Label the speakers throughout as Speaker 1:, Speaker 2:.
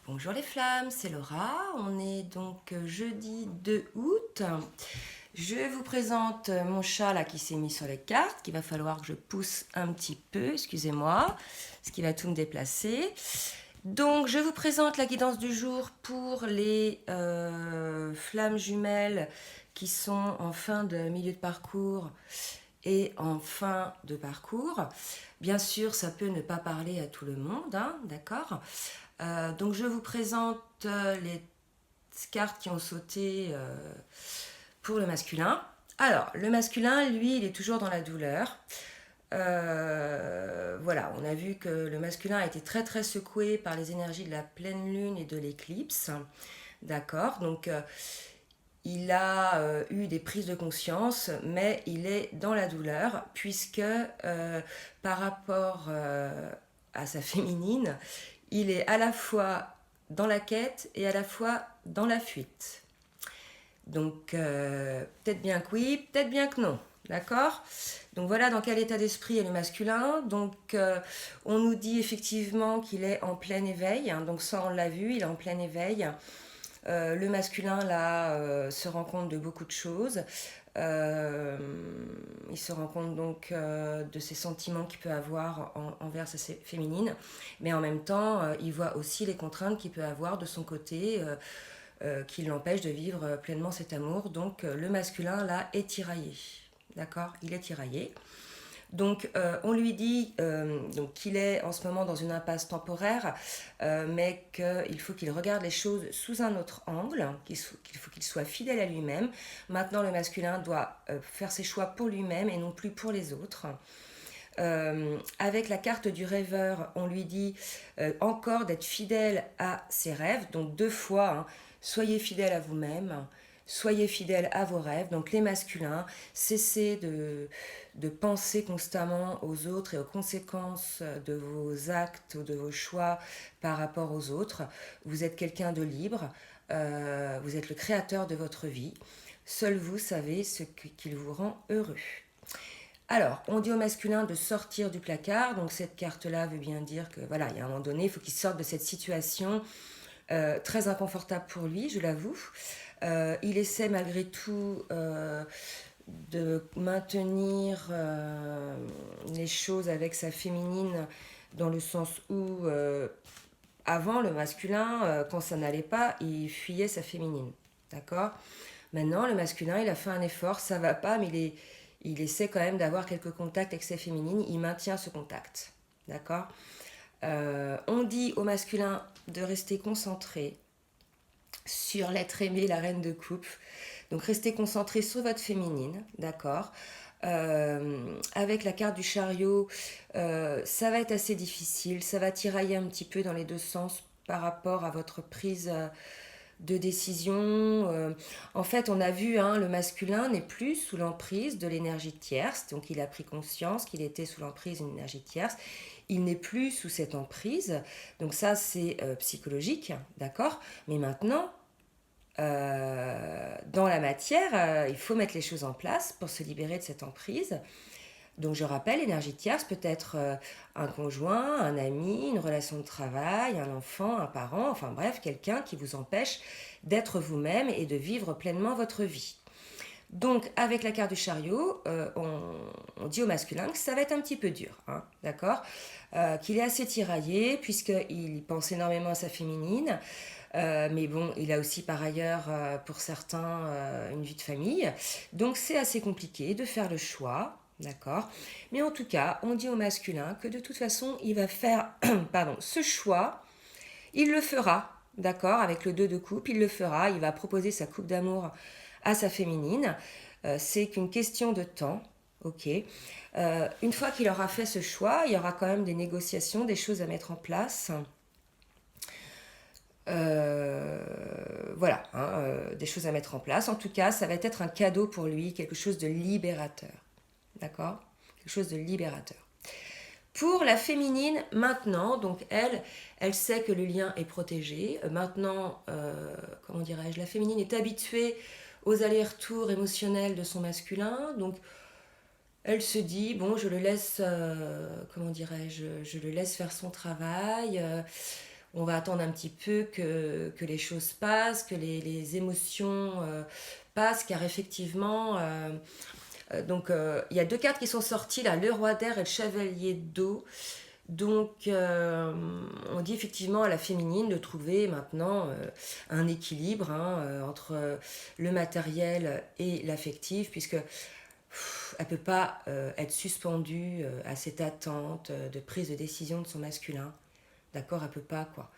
Speaker 1: Bonjour les flammes, c'est Laura. On est donc jeudi 2 août. Je vous présente mon chat là qui s'est mis sur les cartes, qu'il va falloir que je pousse un petit peu, excusez-moi, parce qu'il va tout me déplacer. Donc je vous présente la guidance du jour pour les flammes jumelles qui sont en fin de milieu de parcours et en fin de parcours. Bien sûr, ça peut ne pas parler à tout le monde, hein, d'accord. Donc je vous présente les cartes qui ont sauté pour le masculin. Alors, le masculin, lui, il est toujours dans la douleur. Voilà, on a vu que le masculin a été très très secoué par les énergies de la pleine lune et de l'éclipse. D'accord, donc il a eu des prises de conscience, mais il est dans la douleur, puisque par rapport à sa féminine, il est à la fois dans la quête et à la fois dans la fuite. Donc peut-être bien que oui, peut-être bien que non. D'accord. Donc voilà dans quel état d'esprit est le masculin. Donc on nous dit effectivement qu'il est en plein éveil. Hein, donc ça on l'a vu, il est en plein éveil. Le masculin, là, se rend compte de beaucoup de choses. Il se rend compte donc de ses sentiments qu'il peut avoir envers sa féminine, mais en même temps, il voit aussi les contraintes qu'il peut avoir de son côté, qui l'empêchent de vivre pleinement cet amour. Donc le masculin, là, est tiraillé. D'accord. Il est tiraillé. Donc on lui dit donc, qu'il est en ce moment dans une impasse temporaire, mais qu'il faut qu'il regarde les choses sous un autre angle, qu'il faut qu'il soit fidèle à lui-même. Maintenant, le masculin doit faire ses choix pour lui-même et non plus pour les autres. Avec la carte du rêveur, on lui dit encore d'être fidèle à ses rêves, donc deux fois, hein, soyez fidèle à vous-même, soyez fidèle à vos rêves. Donc les masculins, cessez de penser constamment aux autres et aux conséquences de vos actes ou de vos choix par rapport aux autres. Vous êtes quelqu'un de libre, vous êtes le créateur de votre vie. Seul vous savez ce qui vous rend heureux. Alors, on dit au masculin de sortir du placard, donc cette carte-là veut bien dire que voilà, il y a un moment donné, il faut qu'il sorte de cette situation très inconfortable pour lui, je l'avoue. Il essaie malgré tout de maintenir les choses avec sa féminine dans le sens où avant le masculin, quand ça n'allait pas, il fuyait sa féminine. D'accord. Maintenant, le masculin, il a fait un effort, ça va pas, mais il essaie quand même d'avoir quelques contacts avec sa féminine, il maintient ce contact. D'accord. On dit au masculin de rester concentré sur l'être aimé, la reine de coupe. Donc restez concentré sur votre féminine, d'accord. Avec la carte du chariot, ça va être assez difficile, ça va tirailler un petit peu dans les deux sens par rapport à votre prise de décision. En fait, on a vu, hein, le masculin n'est plus sous l'emprise de l'énergie tierce, donc il a pris conscience qu'il était sous l'emprise d'une énergie tierce. Il n'est plus sous cette emprise, donc ça c'est psychologique, d'accord. Mais maintenant, dans la matière, il faut mettre les choses en place pour se libérer de cette emprise. Donc je rappelle, l'énergie tierce peut être un conjoint, un ami, une relation de travail, un enfant, un parent, enfin bref, quelqu'un qui vous empêche d'être vous-même et de vivre pleinement votre vie. Donc avec la carte du chariot, on dit au masculin que ça va être un petit peu dur, hein, d'accord, qu'il est assez tiraillé puisqu'il pense énormément à sa féminine. Mais bon, il a aussi par ailleurs, pour certains, une vie de famille. Donc c'est assez compliqué de faire le choix, d'accord. Mais en tout cas, on dit au masculin que de toute façon, il va faire pardon, ce choix, il le fera, d'accord, avec le 2 de coupe, il le fera, il va proposer sa coupe d'amour à sa féminine. C'est qu'une question de temps, ok. Une fois qu'il aura fait ce choix, il y aura quand même des négociations, des choses à mettre en place. Voilà, hein, des choses à mettre en place. En tout cas, ça va être un cadeau pour lui, quelque chose de libérateur. D'accord. Quelque chose de libérateur. Pour la féminine, maintenant, donc elle sait que le lien est protégé. Maintenant, comment dirais-je, la féminine est habituée aux allers-retours émotionnels de son masculin. Donc, elle se dit, bon, je le laisse, comment dirais-je, je le laisse faire son travail. on va attendre un petit peu que les choses passent, que les émotions passent, car effectivement, il y a deux cartes qui sont sorties, là, le roi d'air et le chevalier d'eau. Donc, on dit effectivement à la féminine de trouver maintenant un équilibre entre le matériel et l'affectif, puisque elle peut pas être suspendue à cette attente de prise de décision de son masculin. D'accord, elle peut pas quoi.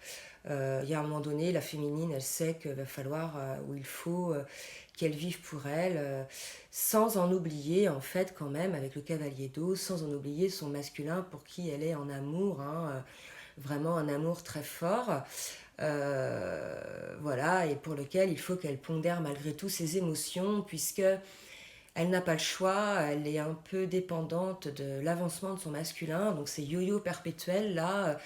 Speaker 1: Il y a un moment donné, la féminine, elle sait qu'il va falloir, ou il faut qu'elle vive pour elle, sans en oublier, en fait, quand même, avec le cavalier d'eau, sans en oublier son masculin pour qui elle est en amour, vraiment un amour très fort. Voilà, et pour lequel il faut qu'elle pondère malgré tout ses émotions, puisque elle n'a pas le choix, elle est un peu dépendante de l'avancement de son masculin, donc ces yo-yo perpétuels là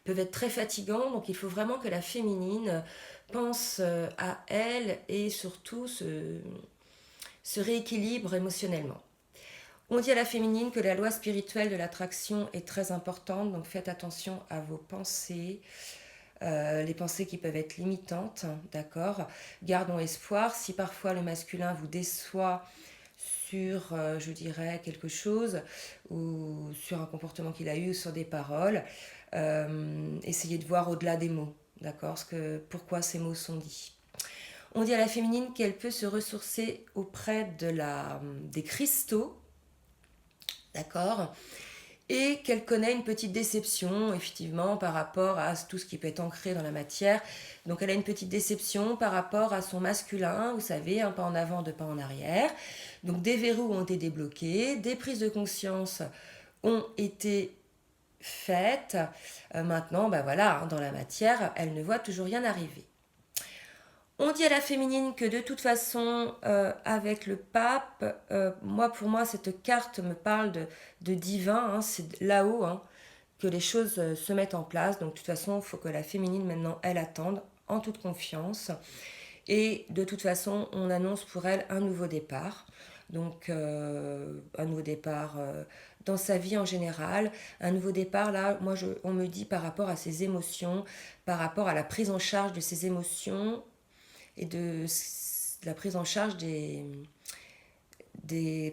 Speaker 1: peuvent être très fatigants, donc il faut vraiment que la féminine pense à elle et surtout se rééquilibre émotionnellement. On dit à la féminine que la loi spirituelle de l'attraction est très importante, donc faites attention à vos pensées, les pensées qui peuvent être limitantes, d'accord. Gardons espoir, si parfois le masculin vous déçoit sur, je dirais, quelque chose, ou sur un comportement qu'il a eu, ou sur des paroles, essayez de voir au-delà des mots, d'accord, pourquoi ces mots sont dits. On dit à la féminine qu'elle peut se ressourcer auprès des cristaux, d'accord, et qu'elle connaît une petite déception, effectivement, par rapport à tout ce qui peut être ancré dans la matière. Donc elle a une petite déception par rapport à son masculin, vous savez, un pas en avant, deux pas en arrière. Donc des verrous ont été débloqués, des prises de conscience ont été faites. Maintenant, ben voilà, dans la matière, elle ne voit toujours rien arriver. On dit à la féminine que de toute façon, avec le pape, pour moi, cette carte me parle de divin, c'est là-haut que les choses se mettent en place. Donc de toute façon, il faut que la féminine, maintenant, elle attende en toute confiance. Et de toute façon, on annonce pour elle un nouveau départ. Donc un nouveau départ dans sa vie en général. Un nouveau départ, là, on me dit par rapport à ses émotions, par rapport à la prise en charge de ses émotions, et de la prise en charge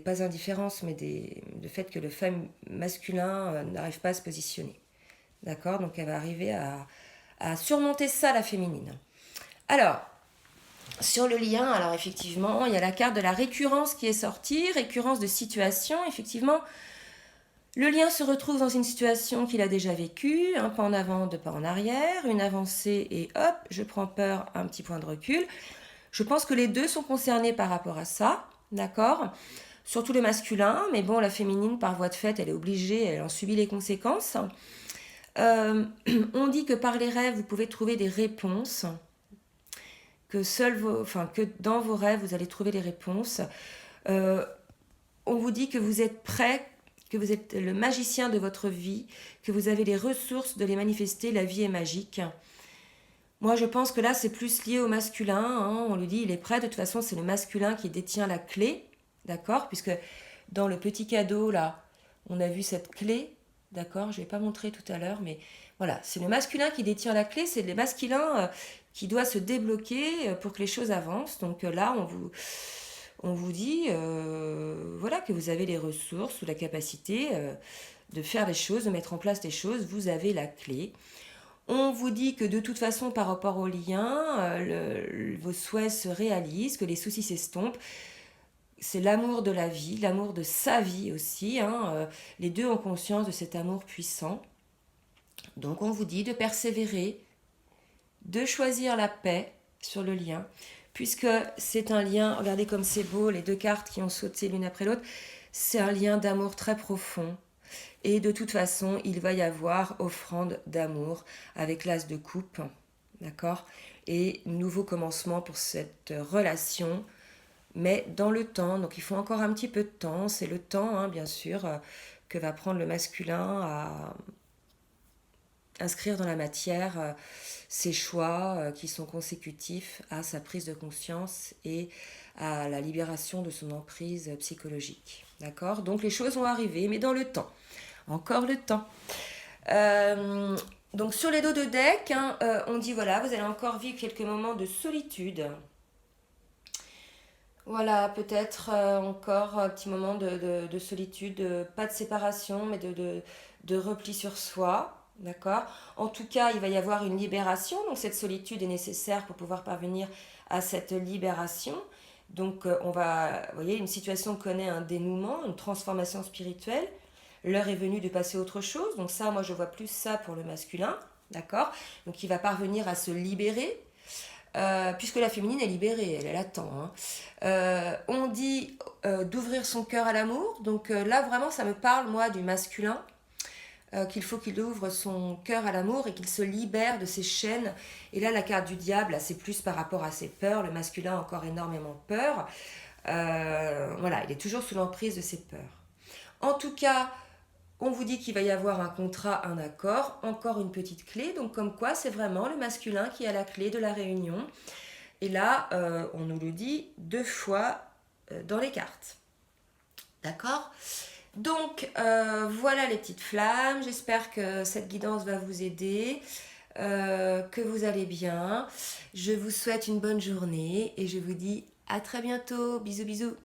Speaker 1: pas indifférence, mais le fait que le masculin n'arrive pas à se positionner. D'accord. Donc elle va arriver à surmonter ça, la féminine. Alors, sur le lien, alors effectivement, il y a la carte de la récurrence qui est sortie, récurrence de situation, effectivement. Le lien se retrouve dans une situation qu'il a déjà vécue, un pas en avant, deux pas en arrière, une avancée et hop, je prends peur, un petit point de recul. Je pense que les deux sont concernés par rapport à ça, d'accord. Surtout le masculin, mais bon, la féminine, par voie de fait, elle est obligée, elle en subit les conséquences. On dit que par les rêves, vous pouvez trouver des réponses, que dans vos rêves, vous allez trouver les réponses. On vous dit que vous êtes prêt, que vous êtes le magicien de votre vie, que vous avez les ressources de les manifester, la vie est magique. Moi, je pense que là, c'est plus lié au masculin. On lui dit, il est prêt. De toute façon, c'est le masculin qui détient la clé, d'accord. Puisque dans le petit cadeau, là, on a vu cette clé, d'accord. Je ne vais pas montrer tout à l'heure, mais voilà, c'est le masculin qui détient la clé. C'est le masculin qui doit se débloquer pour que les choses avancent. Donc là, on vous dit, voilà, que vous avez les ressources ou la capacité de faire les choses, de mettre en place des choses. Vous avez la clé. On vous dit que de toute façon, par rapport au lien, vos souhaits se réalisent, que les soucis s'estompent. C'est l'amour de la vie, l'amour de sa vie aussi. Les deux ont conscience de cet amour puissant. Donc on vous dit de persévérer, de choisir la paix sur le lien, puisque c'est un lien, regardez comme c'est beau, les deux cartes qui ont sauté l'une après l'autre, c'est un lien d'amour très profond. Et de toute façon, il va y avoir offrande d'amour avec l'as de coupe, d'accord. Et nouveau commencement pour cette relation, mais dans le temps. Donc il faut encore un petit peu de temps. C'est le temps, bien sûr, que va prendre le masculin à inscrire dans la matière ses choix qui sont consécutifs à sa prise de conscience et à la libération de son emprise psychologique. D'accord. Donc les choses vont arriver, mais dans le temps. Encore le temps. Donc sur les dos de deck, hein, on dit voilà, vous allez encore vivre quelques moments de solitude. Voilà, peut-être encore un petit moment de solitude, pas de séparation, mais de repli sur soi. D'accord. En tout cas, il va y avoir une libération. Donc cette solitude est nécessaire pour pouvoir parvenir à cette libération. Donc on va, vous voyez, une situation connaît un dénouement, une transformation spirituelle. L'heure est venue de passer à autre chose. Donc ça, moi, je vois plus ça pour le masculin. D'accord. Donc il va parvenir à se libérer, puisque la féminine est libérée, elle attend. Hein. On dit d'ouvrir son cœur à l'amour. Donc là, vraiment, ça me parle, moi, du masculin. Qu'il faut qu'il ouvre son cœur à l'amour et qu'il se libère de ses chaînes. Et là, la carte du diable, là, c'est plus par rapport à ses peurs. Le masculin a encore énormément peur. Voilà, il est toujours sous l'emprise de ses peurs. En tout cas, on vous dit qu'il va y avoir un contrat, un accord, encore une petite clé. Donc comme quoi, c'est vraiment le masculin qui a la clé de la réunion. Et là, on nous le dit 2 fois dans les cartes. D'accord. Donc voilà les petites flammes. J'espère que cette guidance va vous aider, que vous allez bien. Je vous souhaite une bonne journée et je vous dis à très bientôt. Bisous bisous.